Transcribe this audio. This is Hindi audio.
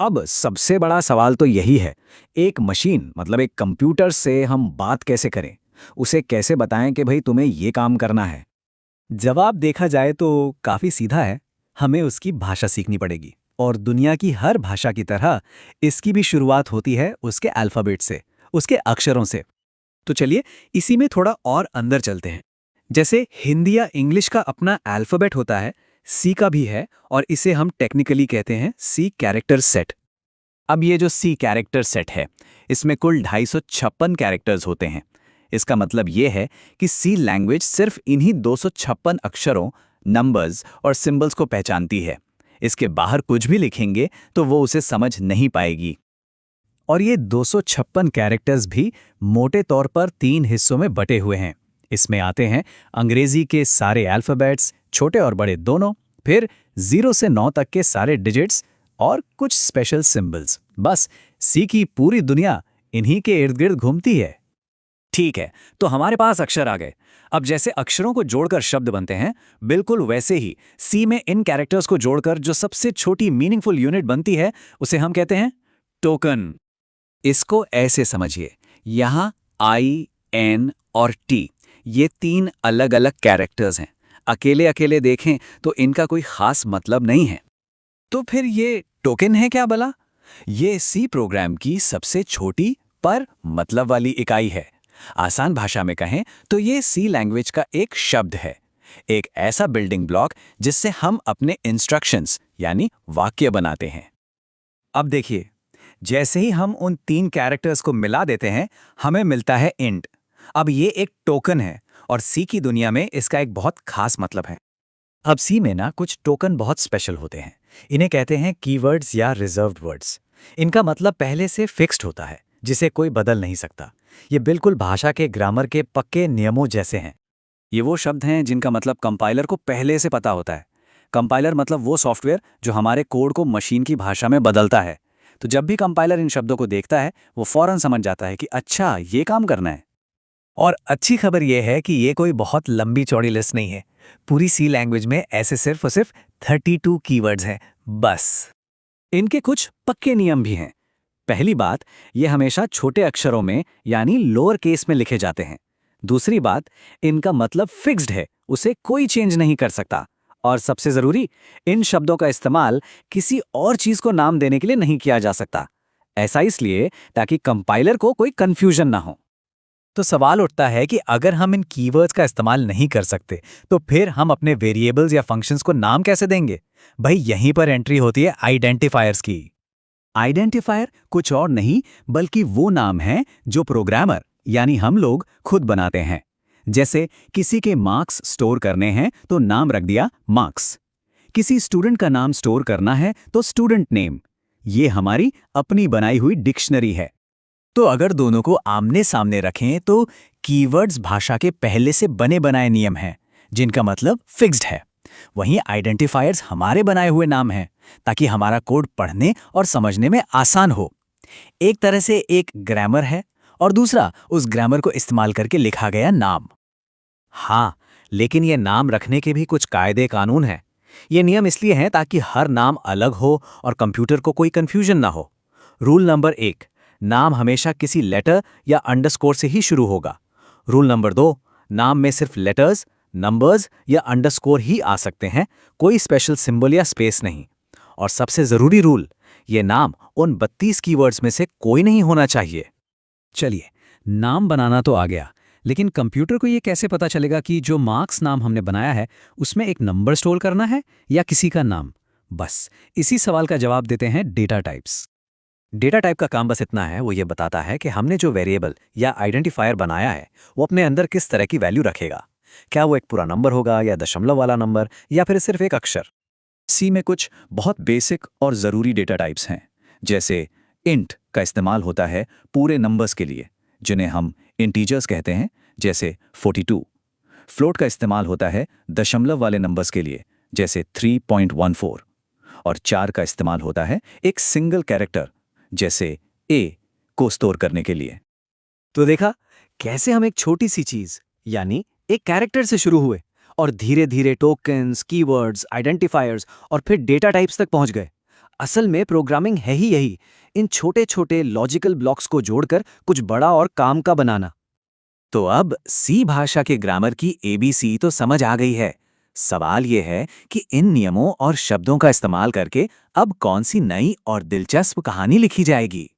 अब सबसे बड़ा सवाल तो यही है, एक मशीन मतलब एक कंप्यूटर से हम बात कैसे करें? उसे कैसे बताएं कि भाई तुम्हें ये काम करना है? जवाब देखा जाए तो काफी सीधा है। हमें उसकी भाषा सीखनी पड़ेगी और दुनिया की हर भाषा की तरह इसकी भी शुरुआत होती है उसके अल्फाबेट से, उसके अक्षरों से। तो चलिए इसी में थोड़ा और अंदर चलते हैं। जैसे हिंदी या इंग्लिश का अपना अल्फाबेट होता है, सी का भी है, और इसे हम टेक्निकली कहते हैं सी कैरेक्टर सेट। अब ये जो सी कैरेक्टर सेट है, इसमें कुल 256 कैरेक्टर्स होते हैं। इसका मतलब ये है कि सी लैंग्वेज सिर्फ इन्हीं 256 अक्षरों, नंबर्स और सिंबल्स को पहचानती है। इसके बाहर कुछ भी लिखेंगे तो वो उसे समझ नहीं पाएगी। और ये 256 कैरेक्टर्स भी मोटे तौर पर 3 हिस्सों में बटे हुए हैं। इसमें आते हैं अंग्रेजी के सारे अल्फ़ाबेट्स, छोटे और बड़े दोनों, फिर 0 से 9 तक के सारे डिजिट्स और कुछ स्पेशल सिंबल्स। बस सी की पूरी दुनिया इन्हीं के इर्द गिर्द घूमती है। ठीक है, तो हमारे पास अक्षर आ गए। अब जैसे अक्षरों को जोड़कर शब्द बनते हैं, बिल्कुल वैसे ही सी में इन कैरेक्टर्स को जोड़कर जो सबसे छोटी मीनिंगफुल यूनिट बनती है, उसे हम कहते हैं टोकन। इसको ऐसे समझिए, यहाँ आई, एन और टी, ये 3 अलग अलग कैरेक्टर्स हैं। अकेले अकेले देखें तो इनका कोई खास मतलब नहीं है। तो फिर ये टोकन है क्या भला? ये सी प्रोग्राम की सबसे छोटी पर मतलब वाली इकाई है। आसान भाषा में कहें तो ये सी लैंग्वेज का एक शब्द है, एक ऐसा बिल्डिंग ब्लॉक जिससे हम अपने इंस्ट्रक्शंस यानी वाक्य बनाते हैं। अब देखिए, जैसे ही हम उन 3 कैरेक्टर्स को मिला देते हैं, हमें मिलता है इंट। अब ये एक टोकन है और सी की दुनिया में इसका एक बहुत खास मतलब है। अब सी में ना कुछ टोकन बहुत स्पेशल होते हैं। इन्हें कहते हैं कीवर्ड्स या रिजर्व्ड वर्ड्स। इनका मतलब पहले से फिक्स्ड होता है, जिसे कोई बदल नहीं सकता। ये बिल्कुल भाषा के ग्रामर के पक्के नियमों जैसे हैं। ये वो शब्द हैं जिनका मतलब कंपाइलर को पहले से पता होता है। कंपाइलर मतलब वो सॉफ्टवेयर जो हमारे कोड को मशीन की भाषा में बदलता है। तो जब भी कंपाइलर इन शब्दों को देखता है, वो फौरन समझ जाता है कि अच्छा, ये काम करना है। और अच्छी खबर यह है कि ये कोई बहुत लंबी चौड़ी लिस्ट नहीं है। पूरी सी लैंग्वेज में ऐसे सिर्फ और सिर्फ 32 कीवर्ड्स हैं, बस। इनके कुछ पक्के नियम भी हैं। पहली बात, ये हमेशा छोटे अक्षरों में यानी लोअर केस में लिखे जाते हैं। दूसरी बात, इनका मतलब फिक्स्ड है, उसे कोई चेंज नहीं कर सकता। और सबसे जरूरी, इन शब्दों का इस्तेमाल किसी और चीज को नाम देने के लिए नहीं किया जा सकता। ऐसा इसलिए ताकि कंपाइलर को कोई कंफ्यूजन ना हो। तो सवाल उठता है कि अगर हम इन कीवर्ड्स का इस्तेमाल नहीं कर सकते, तो फिर हम अपने वेरिएबल्स या फंक्शंस को नाम कैसे देंगे? भाई यहीं पर एंट्री होती है आइडेंटिफायर्स की। आइडेंटिफायर कुछ और नहीं बल्कि वो नाम है जो प्रोग्रामर यानी हम लोग खुद बनाते हैं। जैसे किसी के मार्क्स स्टोर करने हैं तो नाम रख दिया मार्क्स। किसी स्टूडेंट का नाम स्टोर करना है तो स्टूडेंट नेम। ये हमारी अपनी बनाई हुई डिक्शनरी है। तो अगर दोनों को आमने सामने रखें तो कीवर्ड्स भाषा के पहले से बने बनाए नियम हैं, जिनका मतलब फिक्स्ड है। वहीं आइडेंटिफायर्स हमारे बनाए हुए नाम हैं, ताकि हमारा कोड पढ़ने और समझने में आसान हो। एक तरह से एक ग्रामर है और दूसरा उस ग्रामर को इस्तेमाल करके लिखा गया नाम। हाँ, लेकिन ये नाम रखने के भी कुछ कायदे कानून हैं। ये नियम इसलिए हैं ताकि हर नाम अलग हो और कंप्यूटर को कोई कंफ्यूजन ना हो। रूल नंबर 1, नाम हमेशा किसी लेटर या अंडरस्कोर से ही शुरू होगा। रूल नंबर 2, नाम में सिर्फ लेटर्स, नंबर्स या अंडरस्कोर ही आ सकते हैं, कोई स्पेशल सिंबल या स्पेस नहीं। और सबसे ज़रूरी रूल, ये नाम उन 32 कीवर्ड्स में से कोई नहीं होना चाहिए। चलिए, नाम बनाना तो आ गया, लेकिन कंप्यूटर को ये कैसे पता चलेगा कि जो मार्क्स नाम हमने बनाया है उसमें एक नंबर स्टोर करना है या किसी का नाम? बस इसी सवाल का जवाब देते हैं डेटा टाइप्स। डेटा टाइप का काम बस इतना है, वो ये बताता है कि हमने जो वेरिएबल या आइडेंटिफायर बनाया है वो अपने अंदर किस तरह की वैल्यू रखेगा। क्या वो एक पूरा नंबर होगा या दशमलव वाला नंबर या फिर सिर्फ एक अक्षर? सी में कुछ बहुत बेसिक और ज़रूरी डेटा टाइप्स हैं। जैसे इंट का इस्तेमाल होता है पूरे नंबर्स के लिए, जिन्हें हम इंटीजर्स कहते हैं, जैसे 42। फ्लोट का इस्तेमाल होता है दशमलव वाले नंबर्स के लिए, जैसे 3.14। और 4 का इस्तेमाल होता है एक सिंगल कैरेक्टर जैसे ए को स्टोर करने के लिए। तो देखा कैसे हम एक छोटी सी चीज यानी एक कैरेक्टर से शुरू हुए और धीरे धीरे टोकन्स, कीवर्ड्स, आइडेंटिफायर्स और फिर डेटा टाइप्स तक पहुंच गए। असल में प्रोग्रामिंग है ही यही, इन छोटे छोटे लॉजिकल ब्लॉक्स को जोड़कर कुछ बड़ा और काम का बनाना। तो अब सी भाषा के ग्रामर की एबीसी तो समझ आ गई है। सवाल ये है कि इन नियमों और शब्दों का इस्तेमाल करके अब कौन सी नई और दिलचस्प कहानी लिखी जाएगी।